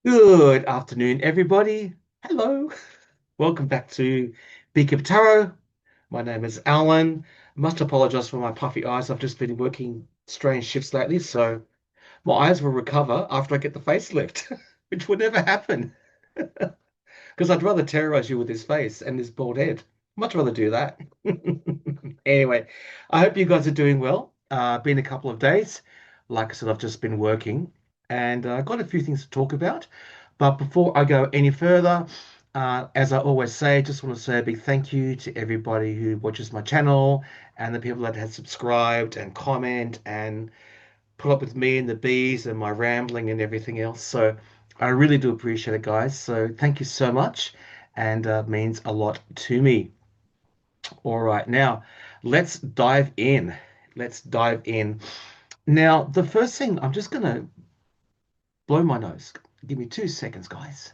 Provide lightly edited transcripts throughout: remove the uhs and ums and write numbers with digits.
Good afternoon, everybody. Hello. Welcome back to Beak of Tarot. My name is Alan. I must apologize for my puffy eyes. I've just been working strange shifts lately, so my eyes will recover after I get the facelift, which would never happen because I'd rather terrorize you with this face and this bald head. Much rather do that. Anyway, I hope you guys are doing well. Been a couple of days. Like I said, I've just been working and got a few things to talk about. But before I go any further, as I always say, just want to say a big thank you to everybody who watches my channel and the people that have subscribed and comment and put up with me and the bees and my rambling and everything else. So I really do appreciate it, guys. So thank you so much, and means a lot to me. All right, now let's dive in. Let's dive in. Now, the first thing, I'm just gonna blow my nose. Give me 2 seconds, guys.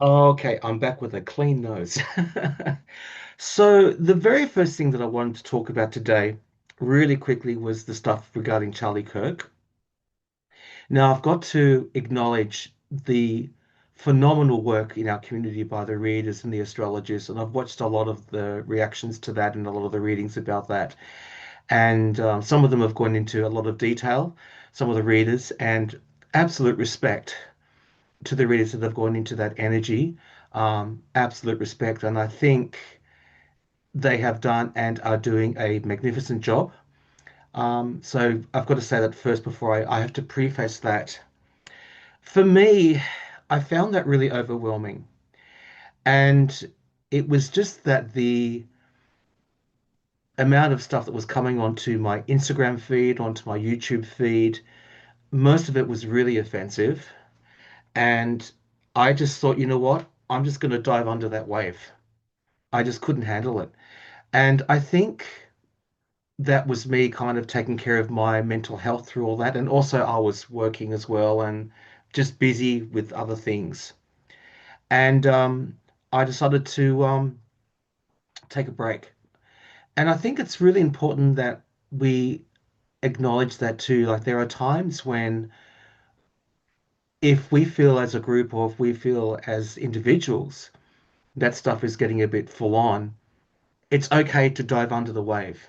Okay, I'm back with a clean nose. So, the very first thing that I wanted to talk about today, really quickly, was the stuff regarding Charlie Kirk. Now, I've got to acknowledge the phenomenal work in our community by the readers and the astrologers, and I've watched a lot of the reactions to that and a lot of the readings about that. And some of them have gone into a lot of detail, some of the readers, and absolute respect to the readers that have gone into that energy. Absolute respect. And I think they have done and are doing a magnificent job. So I've got to say that first before I have to preface that. For me, I found that really overwhelming. And it was just that the amount of stuff that was coming onto my Instagram feed, onto my YouTube feed, most of it was really offensive. And I just thought, you know what? I'm just going to dive under that wave. I just couldn't handle it. And I think that was me kind of taking care of my mental health through all that. And also, I was working as well and just busy with other things. And I decided to take a break. And I think it's really important that we acknowledge that too. Like, there are times when, if we feel as a group or if we feel as individuals, that stuff is getting a bit full on, it's okay to dive under the wave.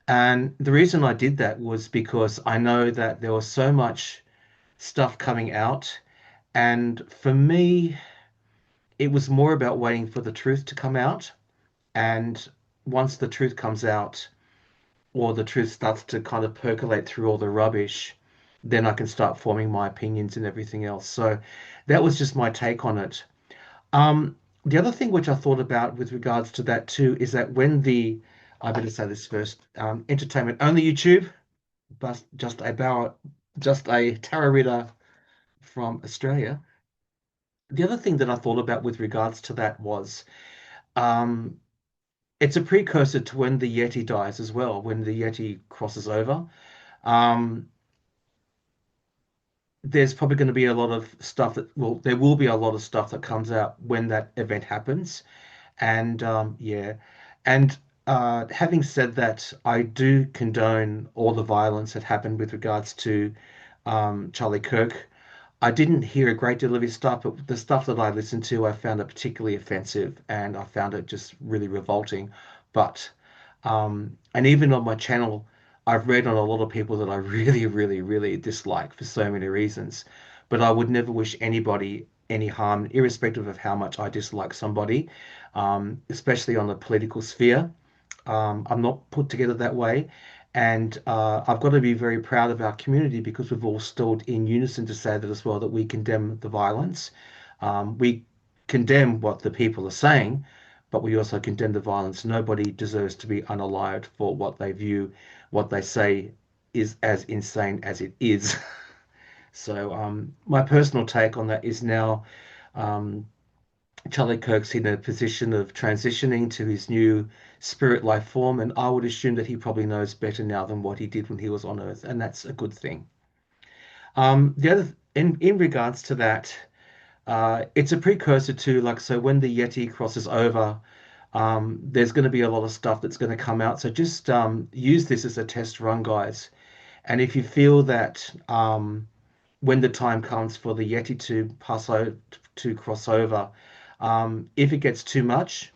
And the reason I did that was because I know that there was so much stuff coming out. And for me, it was more about waiting for the truth to come out. And once the truth comes out, or the truth starts to kind of percolate through all the rubbish, then I can start forming my opinions and everything else. So that was just my take on it. The other thing which I thought about with regards to that too is that I better say this first, entertainment only YouTube, but just a tarot reader from Australia. The other thing that I thought about with regards to that was, um, it's a precursor to when the Yeti dies as well, when the Yeti crosses over. Um, there's probably going to be a lot of stuff there will be a lot of stuff that comes out when that event happens. And yeah, and having said that, I do condone all the violence that happened with regards to Charlie Kirk. I didn't hear a great deal of his stuff, but the stuff that I listened to, I found it particularly offensive and I found it just really revolting. But, and even on my channel, I've read on a lot of people that I really, really, really dislike for so many reasons. But I would never wish anybody any harm, irrespective of how much I dislike somebody, especially on the political sphere. I'm not put together that way. And I've got to be very proud of our community because we've all stood in unison to say that as well, that we condemn the violence. We condemn what the people are saying, but we also condemn the violence. Nobody deserves to be unalived for what they view, what they say is as insane as it is. So my personal take on that is now um, Charlie Kirk's in a position of transitioning to his new spirit life form, and I would assume that he probably knows better now than what he did when he was on Earth, and that's a good thing. The other in regards to that, it's a precursor to, like, so when the Yeti crosses over, there's going to be a lot of stuff that's going to come out. So just use this as a test run, guys. And if you feel that when the time comes for the Yeti to to cross over. If it gets too much,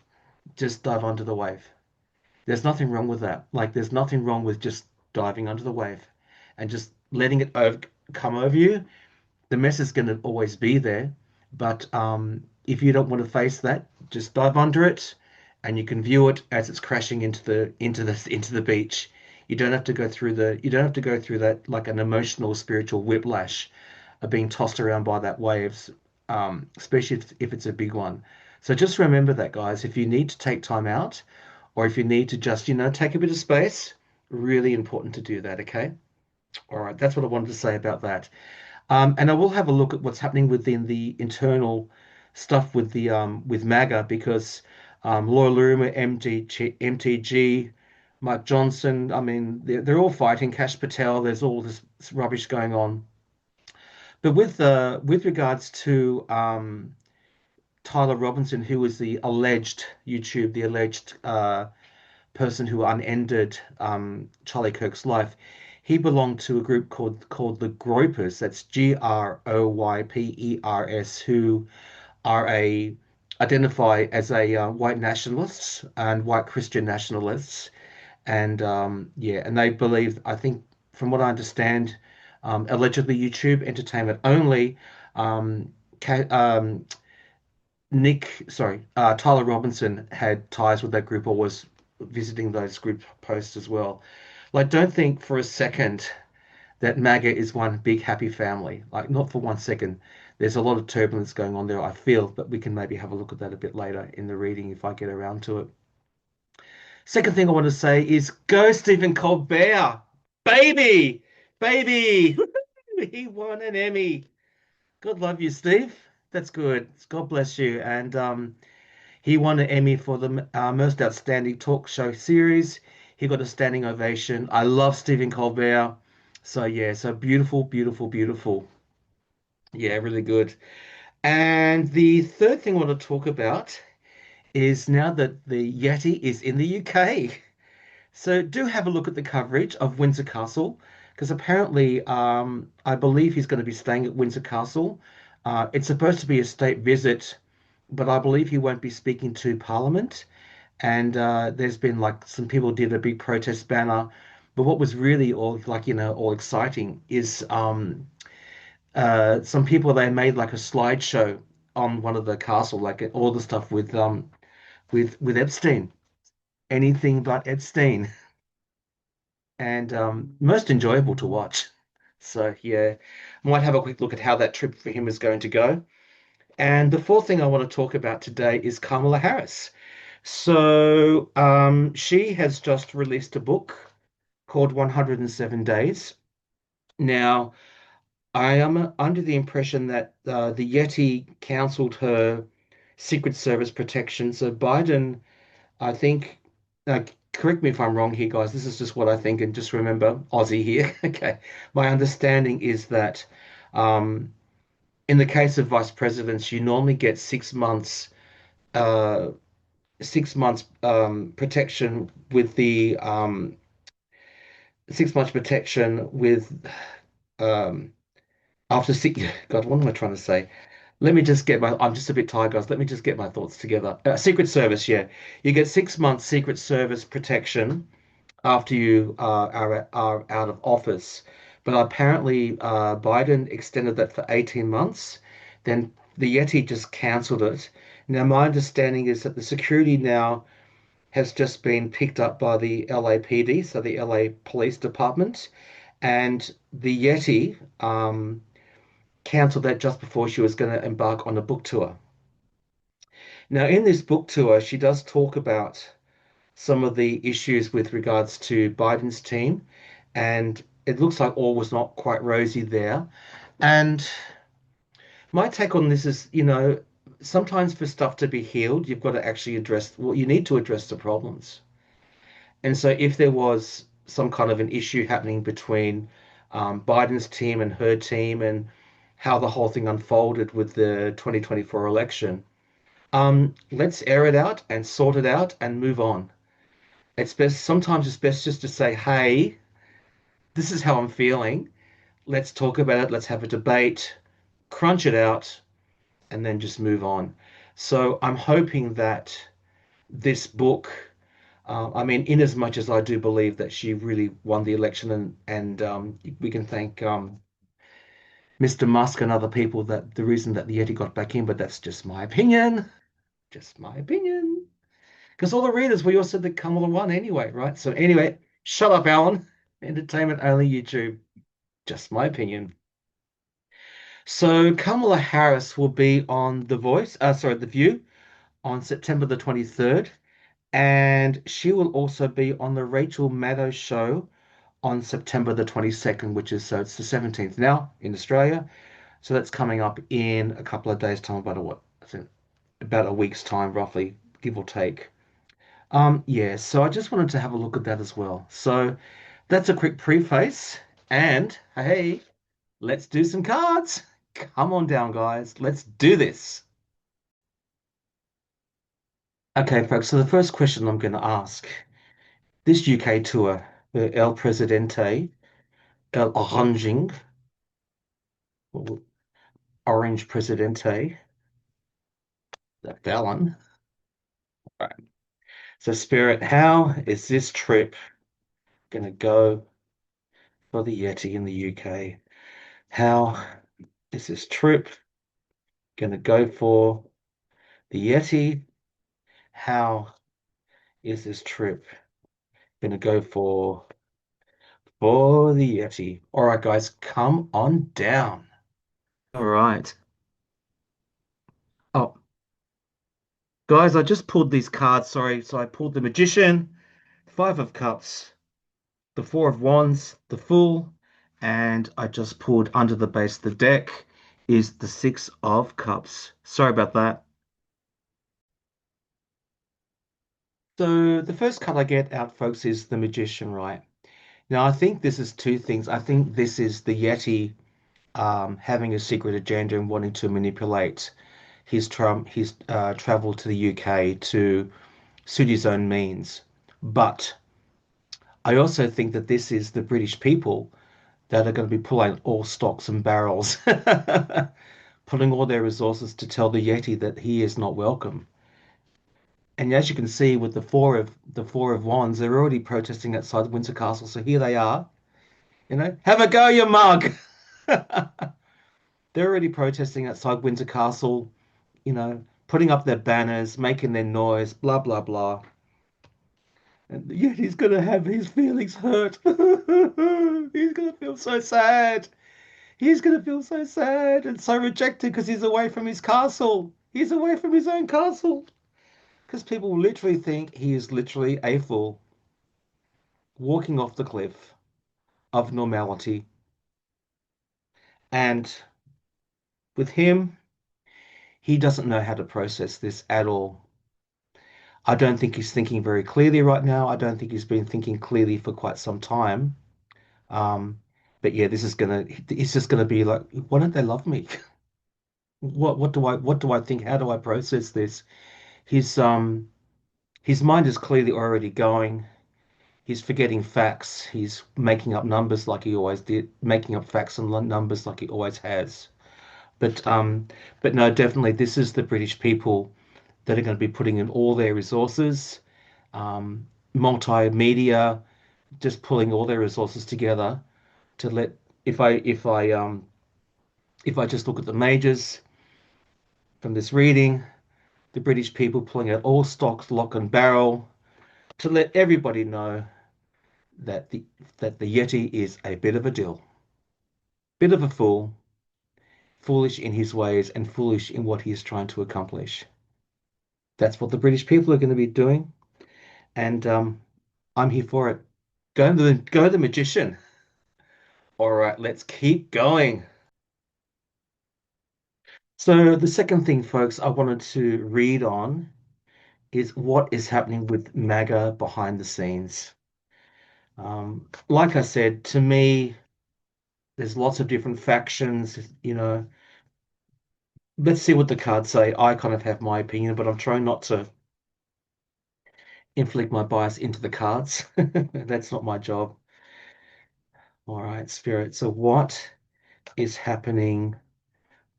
just dive under the wave. There's nothing wrong with that. Like there's nothing wrong with just diving under the wave and just letting it come over you. The mess is going to always be there, but if you don't want to face that, just dive under it, and you can view it as it's crashing into the beach. You don't have to go through that like an emotional spiritual whiplash of being tossed around by that waves, especially if it's a big one. So just remember that, guys. If you need to take time out, or if you need to just take a bit of space, really important to do that. Okay. All right. That's what I wanted to say about that. And I will have a look at what's happening within the internal stuff with Maga because Laura Loomer, MTG, Mike Johnson, I mean, they're all fighting. Cash Patel, there's all this rubbish going on. But with regards to Tyler Robinson, who was the alleged the alleged person who unended Charlie Kirk's life. He belonged to a group called the Gropers. That's Groypers, who are a identify as a white nationalists and white Christian nationalists, and yeah, and they believe. I think, from what I understand, allegedly YouTube entertainment only. Um, ca Tyler Robinson had ties with that group or was visiting those group posts as well. Like, don't think for a second that MAGA is one big happy family. Like, not for 1 second. There's a lot of turbulence going on there, I feel, but we can maybe have a look at that a bit later in the reading if I get around to it. Second thing I want to say is go Stephen Colbert. Baby! Baby! He won an Emmy. God love you, Steve. That's good. God bless you. And he won an Emmy for the most outstanding talk show series. He got a standing ovation. I love Stephen Colbert. So yeah, so beautiful, beautiful, beautiful. Yeah, really good. And the third thing I want to talk about is now that the Yeti is in the UK. So do have a look at the coverage of Windsor Castle, because apparently, I believe he's going to be staying at Windsor Castle. It's supposed to be a state visit, but I believe he won't be speaking to Parliament. And there's been like some people did a big protest banner. But what was really all like, all exciting is some people they made like a slideshow on one of the castle, like all the stuff with Epstein, anything but Epstein, and most enjoyable to watch. So yeah, might have a quick look at how that trip for him is going to go. And the fourth thing I want to talk about today is Kamala Harris. So she has just released a book called 107 Days. Now, I am under the impression that the Yeti cancelled her Secret Service protection. So Biden, I think, correct me if I'm wrong here, guys. This is just what I think, and just remember, Aussie here. Okay. My understanding is that um, in the case of vice presidents, you normally get 6 months, 6 months protection with the 6 months protection with um, after six. God, what am I trying to say? Let me just get my. I'm just a bit tired, guys. Let me just get my thoughts together. Secret Service, yeah, you get 6 months Secret Service protection after you are out of office. But apparently, Biden extended that for 18 months. Then the Yeti just cancelled it. Now, my understanding is that the security now has just been picked up by the LAPD, so the LA Police Department, and the Yeti cancelled that just before she was going to embark on a book tour. Now, in this book tour, she does talk about some of the issues with regards to Biden's team, and it looks like all was not quite rosy there. And my take on this is, sometimes for stuff to be healed, you've got to actually well, you need to address the problems. And so if there was some kind of an issue happening between Biden's team and her team and how the whole thing unfolded with the 2024 election, let's air it out and sort it out and move on. Sometimes it's best just to say, hey, this is how I'm feeling. Let's talk about it. Let's have a debate, crunch it out, and then just move on. So I'm hoping that this book, I mean, in as much as I do believe that she really won the election, and we can thank Mr. Musk and other people that the reason that the Yeti got back in, but that's just my opinion. Just my opinion. Because all the readers, we all said that Kamala won anyway, right? So anyway, shut up, Alan. Entertainment only YouTube. Just my opinion. So Kamala Harris will be on The View on September the 23rd. And she will also be on the Rachel Maddow show on September the 22nd, which is so it's the 17th now in Australia. So that's coming up in a couple of days' time, about a what? I think about a week's time, roughly, give or take. Yeah, so I just wanted to have a look at that as well. So that's a quick preface. And hey, let's do some cards. Come on down, guys. Let's do this. Okay, folks. So the first question I'm going to ask this UK tour, the El Presidente, El Oranging, Orange Presidente, the felon. All right. So, Spirit, how is this trip going to go for the Yeti in the UK? How is this trip going to go for the Yeti? How is this trip going to go for the Yeti? All right, guys, come on down. All right. Oh, guys, I just pulled these cards. Sorry. So I pulled the Magician, Five of Cups, the Four of Wands, the Fool, and I just pulled under the base of the deck is the Six of Cups. Sorry about that. So the first card I get out, folks, is the Magician, right? Now, I think this is two things. I think this is the Yeti having a secret agenda and wanting to manipulate his travel to the UK to suit his own means. But I also think that this is the British people that are going to be pulling all stocks and barrels, putting all their resources to tell the Yeti that he is not welcome. And as you can see with the four of wands, they're already protesting outside Windsor Castle. So here they are, have a go, you mug. They're already protesting outside Windsor Castle, putting up their banners, making their noise, blah blah blah. And yet he's gonna have his feelings hurt. He's gonna feel so sad. He's gonna feel so sad and so rejected because he's away from his castle. He's away from his own castle. Because people literally think he is literally a fool walking off the cliff of normality. And with him, he doesn't know how to process this at all. I don't think he's thinking very clearly right now. I don't think he's been thinking clearly for quite some time. Um, but yeah, it's just gonna be like, why don't they love me? What do I think? How do I process this? His um his mind is clearly already going. He's forgetting facts. He's making up numbers like he always did, making up facts and numbers like he always has. But um, but no, definitely this is the British people that are going to be putting in all their resources, multimedia, just pulling all their resources together to let if I just look at the majors from this reading, the British people pulling out all stocks, lock and barrel to let everybody know that the Yeti is a bit of a dill, bit of a fool, foolish in his ways and foolish in what he is trying to accomplish. That's what the British people are going to be doing, and I'm here for it. Go the magician. All right, let's keep going. So the second thing, folks, I wanted to read on is what is happening with Maga behind the scenes. Like I said, to me, there's lots of different factions. Let's see what the cards say. I kind of have my opinion, but I'm trying not to inflict my bias into the cards. That's not my job. All right, Spirit. So what is happening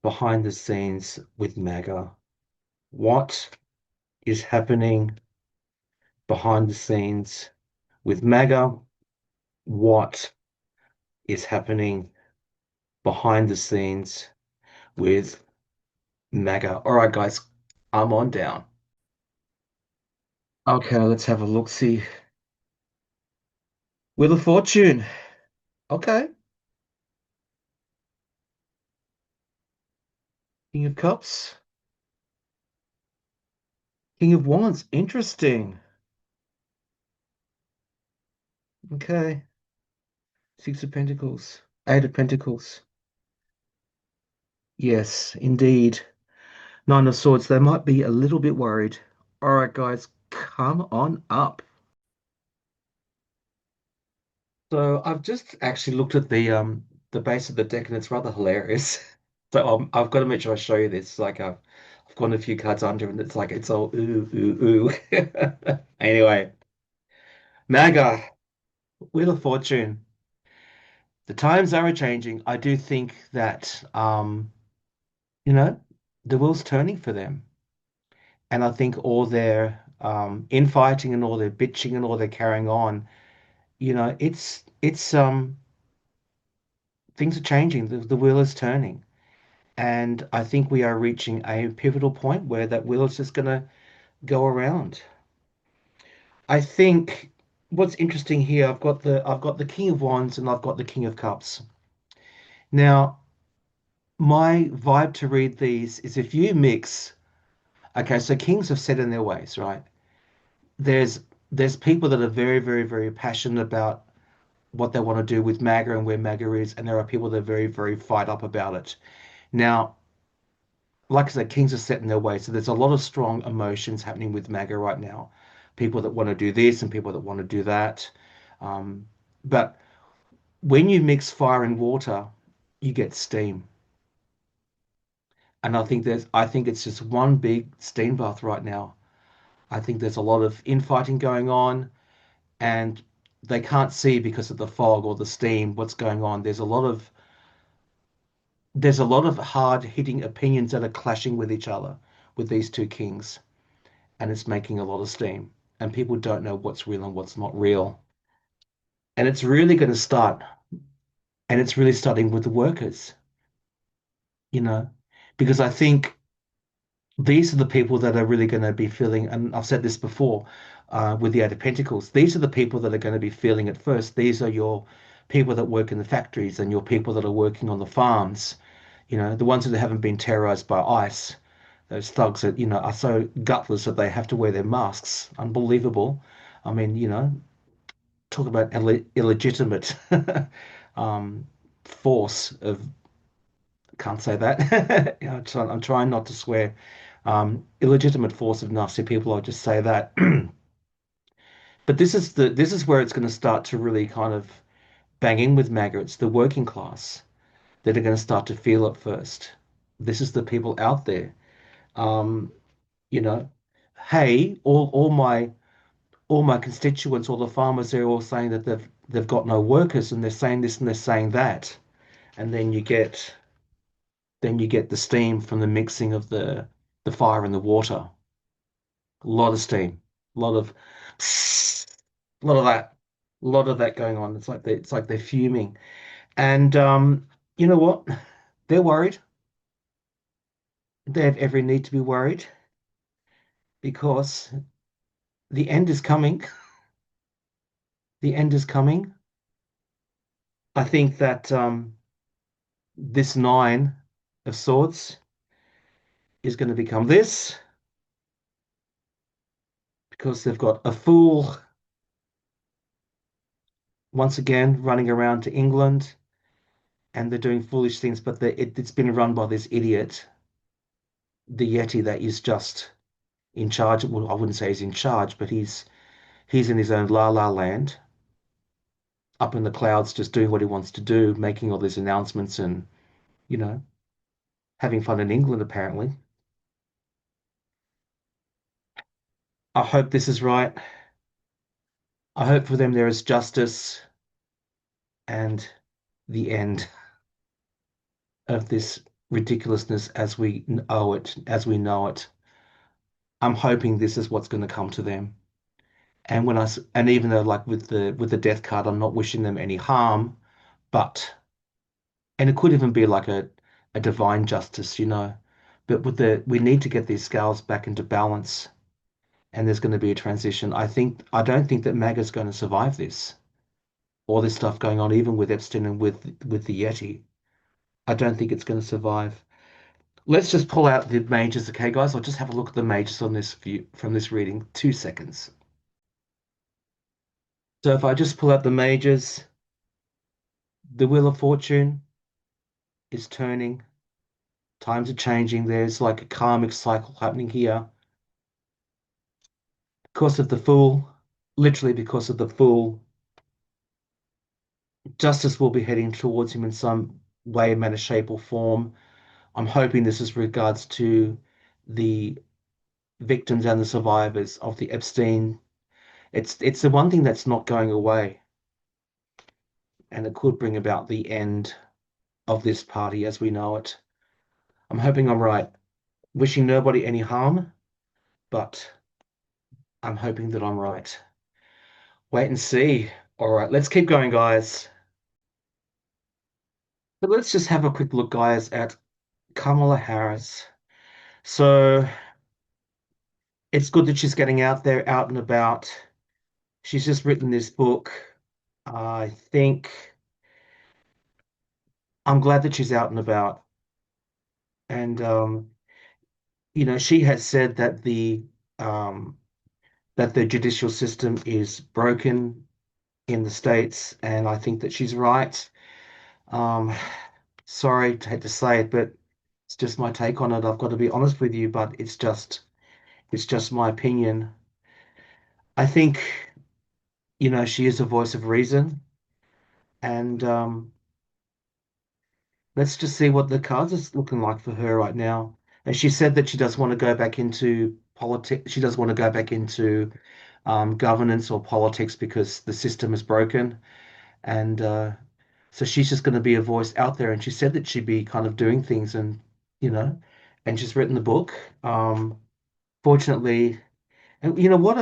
behind the scenes with Maga? What is happening behind the scenes with Maga? What is happening behind the scenes with Maga? All right, guys, I'm on down. Okay, let's have a look. See, Wheel of Fortune. Okay, King of Cups, King of Wands. Interesting. Okay, Six of Pentacles, Eight of Pentacles. Yes, indeed. Nine of Swords. They might be a little bit worried. All right, guys, come on up. So I've just actually looked at the base of the deck, and it's rather hilarious. So I've got to make sure I show you this. Like I've gone a few cards under, and it's like it's all ooh ooh ooh. Anyway, Maga, Wheel of Fortune. The times are changing. I do think that you know, the wheel's turning for them, and I think all their infighting and all their bitching and all their carrying on, it's things are changing. The wheel is turning. And I think we are reaching a pivotal point where that wheel is just going to go around. I think what's interesting here, I've got the King of Wands and I've got the King of Cups. Now, my vibe to read these is if you mix, okay, so kings have set in their ways, right? There's there's people that are very, very, very passionate about what they want to do with MAGA and where MAGA is, and there are people that are very, very fired up about it. Now, like I said, kings are set in their way. So there's a lot of strong emotions happening with MAGA right now. People that want to do this and people that want to do that. Um, but when you mix fire and water, you get steam. And I think it's just one big steam bath right now. I think there's a lot of infighting going on, and they can't see because of the fog or the steam what's going on. There's a lot of hard hitting opinions that are clashing with each other with these two kings. And it's making a lot of steam. And people don't know what's real and what's not real. And it's really going to start, and it's really starting with the workers, you know, because I think these are the people that are really going to be feeling, and I've said this before with the Eight of Pentacles, these are the people that are going to be feeling it first. These are your people that work in the factories and your people that are working on the farms, the ones that haven't been terrorized by ICE. Those thugs that, are so gutless that they have to wear their masks. Unbelievable. I mean, talk about illegitimate um, force of, can't say that. I'm trying not to swear. Illegitimate force of nasty people. I'll just say that. But this is where it's going to start to really kind of bang in with MAGA. It's the working class that are going to start to feel it first. This is the people out there. Um, you know, hey, all my constituents, all the farmers, they're all saying that they've got no workers, and they're saying this and they're saying that, and then you get the steam from the mixing of the fire and the water. A lot of steam, a lot of a lot of that, a lot of that going on. It's like they're fuming, and you know what? They're worried. They have every need to be worried because the end is coming. The end is coming. I think that this nine of swords is going to become this because they've got a fool once again running around to England, and they're doing foolish things, but it's been run by this idiot, the Yeti, that is just in charge. Well, I wouldn't say he's in charge, but he's in his own la la land, up in the clouds, just doing what he wants to do, making all these announcements and, you know, having fun in England, apparently. I hope this is right. I hope for them there is justice. and the end of this ridiculousness as we owe it, as we know it. I'm hoping this is what's going to come to them. And and even though like with the death card, I'm not wishing them any harm, but and it could even be like a divine justice, you know. But with the we need to get these scales back into balance, and there's going to be a transition. I don't think that Maga's going to survive this. All this stuff going on, even with Epstein and with the Yeti. I don't think it's going to survive. Let's just pull out the majors, okay, guys? I'll just have a look at the majors on this view from this reading. 2 seconds. So if I just pull out the majors, the Wheel of Fortune is turning. Times are changing. There's like a karmic cycle happening here. Because of the Fool, literally because of the Fool, justice will be heading towards him in some way, manner, shape, or form. I'm hoping this is regards to the victims and the survivors of the Epstein. It's the one thing that's not going away, and it could bring about the end of this party as we know it. I'm hoping I'm right. Wishing nobody any harm, but I'm hoping that I'm right. Wait and see. All right, let's keep going, guys. But let's just have a quick look, guys, at Kamala Harris. So it's good that she's getting out there, out and about. She's just written this book. I think I'm glad that she's out and about. And you know, she has said um, that the judicial system is broken in the States, and I think that she's right. Um, sorry, I hate to say it, but it's just my take on it. I've got to be honest with you, but it's just my opinion. I think, you know, she is a voice of reason, and let's just see what the cards are looking like for her right now. And she said that she does want to go back into politics. She does want to go back into governance or politics because the system is broken. And so she's just going to be a voice out there. And she said that she'd be kind of doing things and, you know, and she's written the book. Fortunately, and you know, what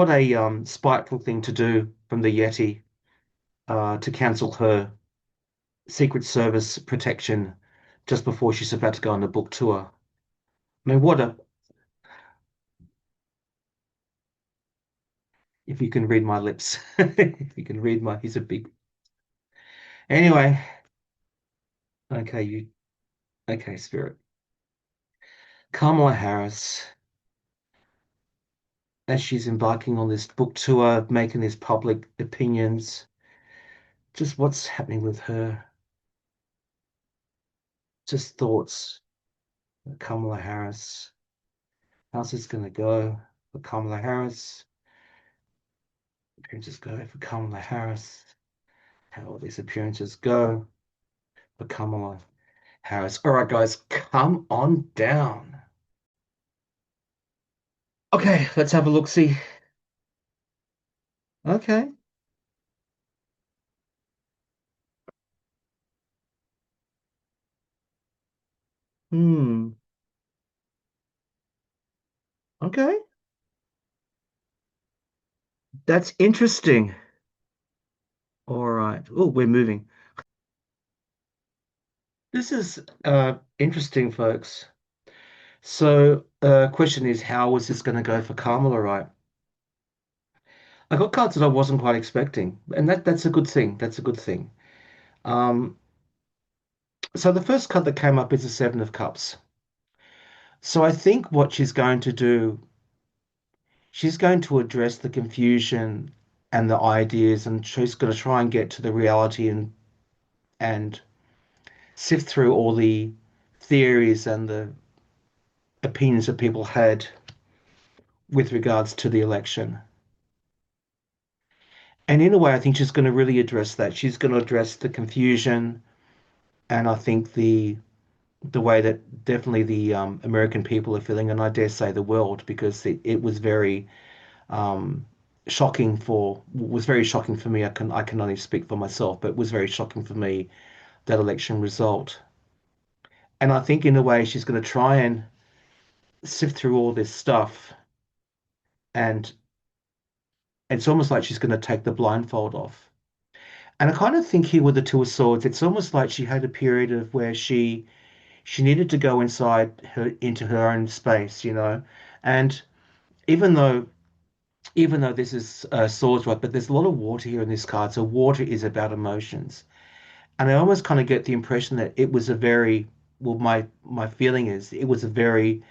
a spiteful thing to do from the Yeti to cancel her Secret Service protection just before she's about to go on a book tour. I mean, if you can read my lips, if you can read he's a big, anyway, okay, okay, Spirit. Kamala Harris, as she's embarking on this book tour, making these public opinions, just what's happening with her, just thoughts. Kamala Harris, how's this going to go for Kamala Harris? Appearances go for Kamala Harris. How will these appearances go for Kamala Harris? All right, guys, come on down. Okay, let's have a look. See. Okay. Hmm. Okay. That's interesting. All right. Oh, we're moving. This is interesting, folks. So, question is, how was this going to go for Kamala, right? I got cards that I wasn't quite expecting, and that's a good thing. That's a good thing. Um, so the first card that came up is the Seven of Cups. So I think what she's going to do, she's going to address the confusion and the ideas, and she's going to try and get to the reality and sift through all the theories and the opinions that people had with regards to the election. And in a way, I think she's going to really address that. She's going to address the confusion, and I think the way that definitely the American people are feeling, and I dare say the world, because it was very um, shocking for was very shocking for me. I can only speak for myself, but it was very shocking for me, that election result. And I think in a way she's going to try and sift through all this stuff, and it's almost like she's going to take the blindfold off. And I kind of think here with the Two of Swords, it's almost like she had a period of where she needed to go inside her into her own space, you know. And even though even though this is swords, right, but there's a lot of water here in this card. So water is about emotions. And I almost kind of get the impression that it was a very, well, my feeling is it was a very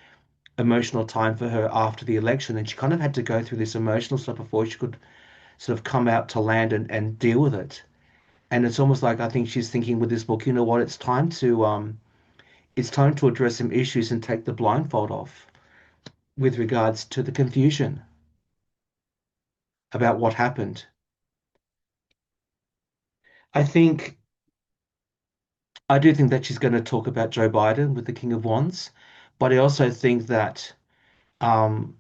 emotional time for her after the election, and she kind of had to go through this emotional stuff before she could sort of come out to land and deal with it. And it's almost like I think she's thinking with this book, you know what, it's time to address some issues and take the blindfold off with regards to the confusion about what happened. I think I do think that she's going to talk about Joe Biden with the King of Wands, but I also think that um,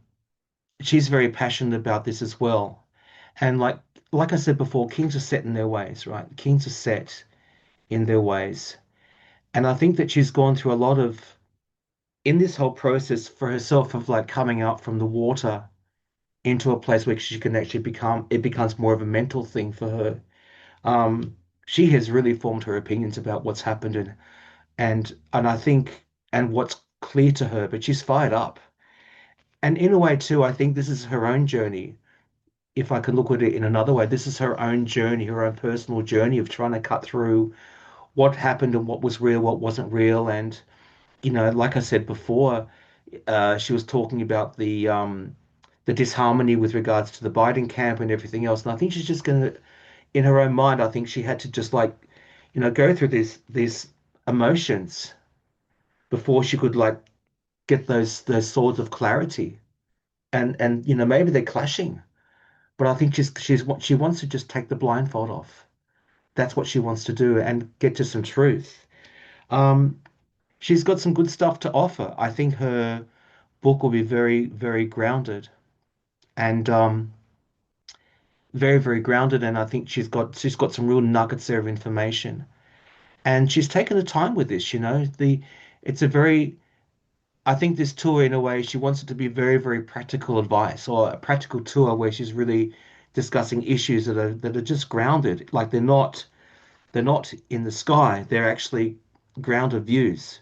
she's very passionate about this as well. And like I said before, kings are set in their ways, right? Kings are set in their ways. And I think that she's gone through a lot of in this whole process for herself of like coming out from the water into a place where she can actually become it becomes more of a mental thing for her. She has really formed her opinions about what's happened and I think and what's clear to her, but she's fired up. And in a way too, I think this is her own journey. If I can look at it in another way, this is her own journey, her own personal journey of trying to cut through what happened and what was real, what wasn't real. And, you know, like I said before, she was talking about the disharmony with regards to the Biden camp and everything else. And I think she's just gonna, in her own mind, I think she had to just like, you know, go through these emotions before she could like get those swords of clarity. And you know, maybe they're clashing, but I think she's what she wants to just take the blindfold off. That's what she wants to do and get to some truth. Um, she's got some good stuff to offer. I think her book will be very, very grounded and very, very grounded. And I think she's got some real nuggets there of information. And she's taken the time with this, you know. It's a very I think this tour, in a way, she wants it to be very, very practical advice or a practical tour where she's really discussing issues that are just grounded. Like they're not in the sky. They're actually grounded views.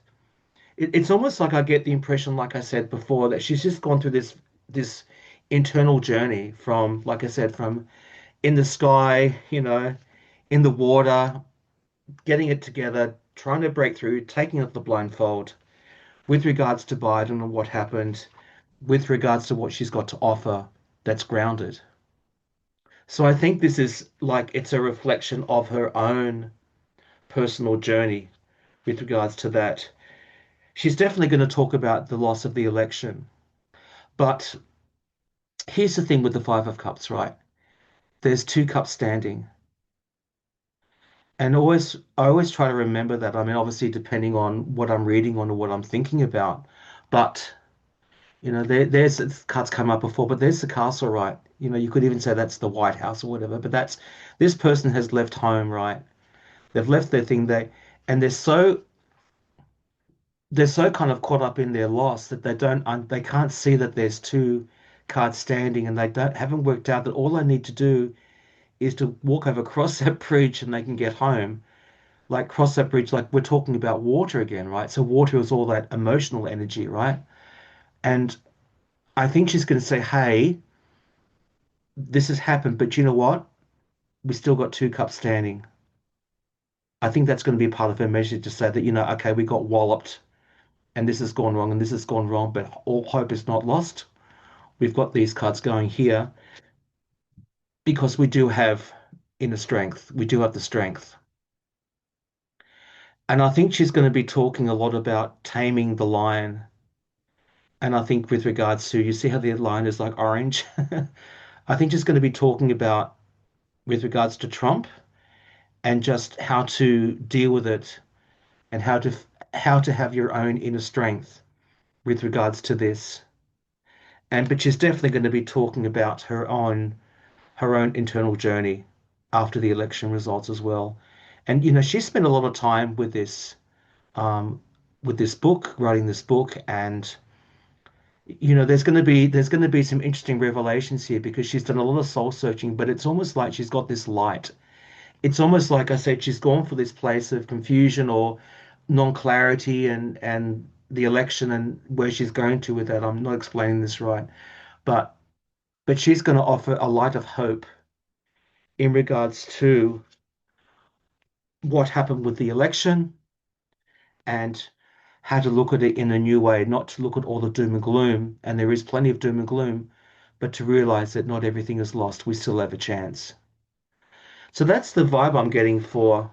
It's almost like I get the impression, like I said before, that she's just gone through this internal journey from, like I said, from in the sky, you know, in the water, getting it together, trying to break through, taking off the blindfold with regards to Biden and what happened, with regards to what she's got to offer that's grounded. So I think this is like it's a reflection of her own personal journey with regards to that. She's definitely going to talk about the loss of the election. But here's the thing with the Five of Cups, right? There's two cups standing. And I always try to remember that. I mean, obviously, depending on what I'm reading on or what I'm thinking about. But you know, there's cards come up before, but there's the castle, right? You know, you could even say that's the White House or whatever, but that's this person has left home, right? They've left their thing there, and they're so kind of caught up in their loss that they can't see that there's two cards standing, and they don't haven't worked out that all they need to do is to walk over, cross that bridge, and they can get home. Like cross that bridge, like we're talking about water again, right? So water is all that emotional energy, right? And I think she's going to say, hey, this has happened, but you know what? We still got two cups standing. I think that's going to be part of her measure to say that, you know, okay, we got walloped and this has gone wrong and this has gone wrong, but all hope is not lost. We've got these cards going here because we do have inner strength. We do have the strength. And I think she's going to be talking a lot about taming the lion. And I think with regards to, you see how the lion is like orange? I think she's going to be talking about with regards to Trump and just how to deal with it and how to have your own inner strength with regards to this. And but she's definitely going to be talking about her own. her own internal journey after the election results as well. And she spent a lot of time um, with this book, writing this book, and there's going to be some interesting revelations here because she's done a lot of soul searching, but it's almost like she's got this light. It's almost like I said, she's gone for this place of confusion or non-clarity and the election and where she's going to with that. I'm not explaining this right, but she's going to offer a light of hope in regards to what happened with the election and how to look at it in a new way, not to look at all the doom and gloom, and there is plenty of doom and gloom, but to realize that not everything is lost. We still have a chance. So that's the vibe I'm getting for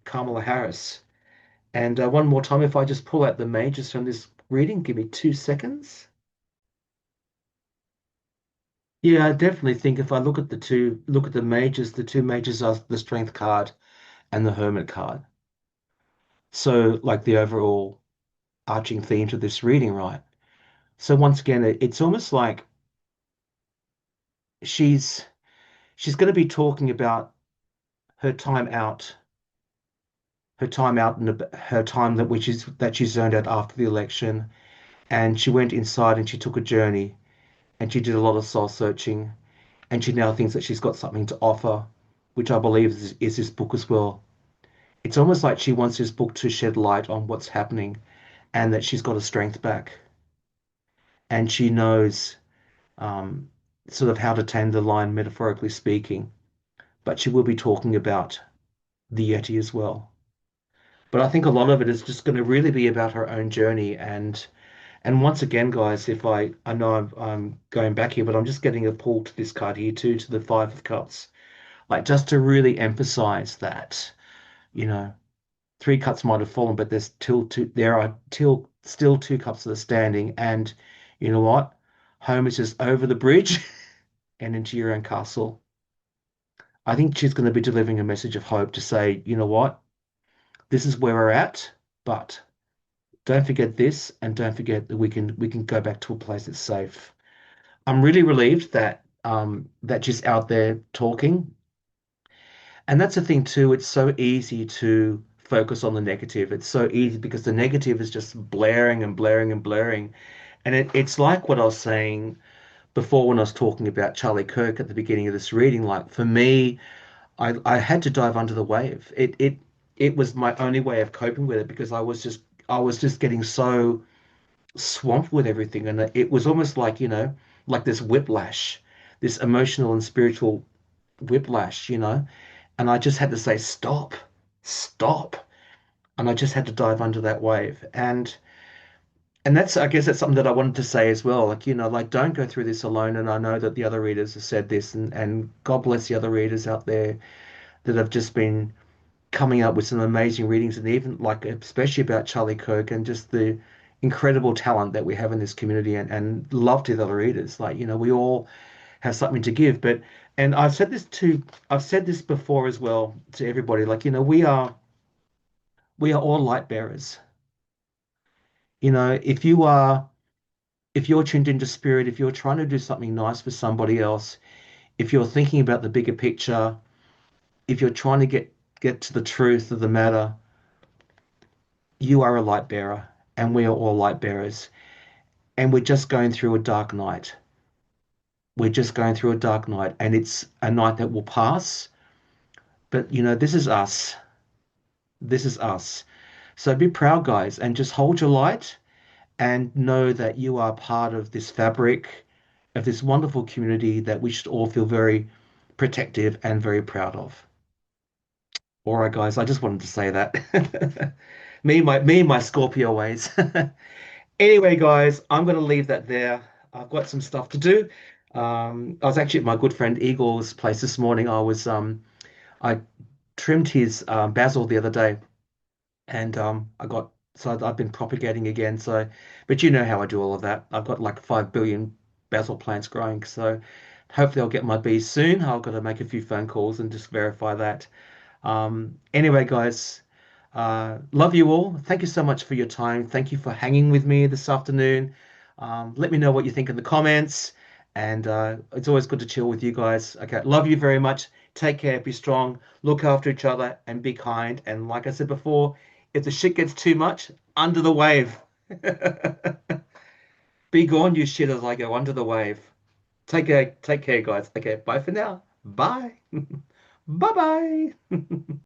Kamala Harris. And one more time, if I just pull out the majors from this reading, give me 2 seconds. Yeah, I definitely think if I look at the majors, the two majors are the Strength card and the Hermit card. So, like the overall arching theme to this reading, right? So once again, it's almost like she's she's going to be talking about her time out, her time out, and her time that she's earned out after the election, and she went inside and she took a journey, and she did a lot of soul searching, and she now thinks that she's got something to offer, which I believe is this book as well. It's almost like she wants this book to shed light on what's happening, and that she's got her strength back, and she knows um, sort of how to tame the lion, metaphorically speaking. But she will be talking about the Yeti as well. But I think a lot of it is just going to really be about her own journey. And once again, guys, if I know I'm going back here, but I'm just getting a pull to this card here too, to the Five of Cups, like just to really emphasize that, you know, three cups might have fallen, but there are still two cups that are standing. And you know what? Home is just over the bridge and into your own castle. I think she's going to be delivering a message of hope to say, you know what? This is where we're at, but don't forget this, and don't forget that we can go back to a place that's safe. I'm really relieved that she's out there talking, and that's the thing too. It's so easy to focus on the negative. It's so easy because the negative is just blaring and blaring and blaring, and it's like what I was saying before when I was talking about Charlie Kirk at the beginning of this reading. Like for me, I had to dive under the wave. It was my only way of coping with it because I was just getting so swamped with everything, and it was almost like like this whiplash, this emotional and spiritual whiplash, and I just had to say stop, stop, and I just had to dive under that wave, and that's I guess that's something that I wanted to say as well, like like don't go through this alone. And I know that the other readers have said this, and God bless the other readers out there that have just been coming up with some amazing readings, and even like especially about Charlie Kirk and just the incredible talent that we have in this community, and love to the other readers. Like, we all have something to give. But and I've said this before as well to everybody, like, we are all light bearers. If you're tuned into spirit, if you're trying to do something nice for somebody else, if you're thinking about the bigger picture, if you're trying to get to the truth of the matter, you are a light bearer, and we are all light bearers. And we're just going through a dark night. We're just going through a dark night, and it's a night that will pass. But this is us. This is us. So be proud, guys, and just hold your light and know that you are part of this fabric, of this wonderful community that we should all feel very protective and very proud of. All right, guys, I just wanted to say that. Me and my Scorpio ways. Anyway, guys, I'm going to leave that there. I've got some stuff to do. I was actually at my good friend Eagle's place this morning. I trimmed his basil the other day, and I've been propagating again. So, but you know how I do all of that. I've got like 5 billion basil plants growing. So, hopefully, I'll get my bees soon. I've got to make a few phone calls and just verify that. Anyway, guys, love you all. Thank you so much for your time. Thank you for hanging with me this afternoon. Let me know what you think in the comments. And it's always good to chill with you guys. Okay, love you very much. Take care, be strong, look after each other, and be kind. And like I said before, if the shit gets too much, under the wave. Be gone, you shit, as I go under the wave. Take care, guys. Okay, bye for now. Bye. Bye bye.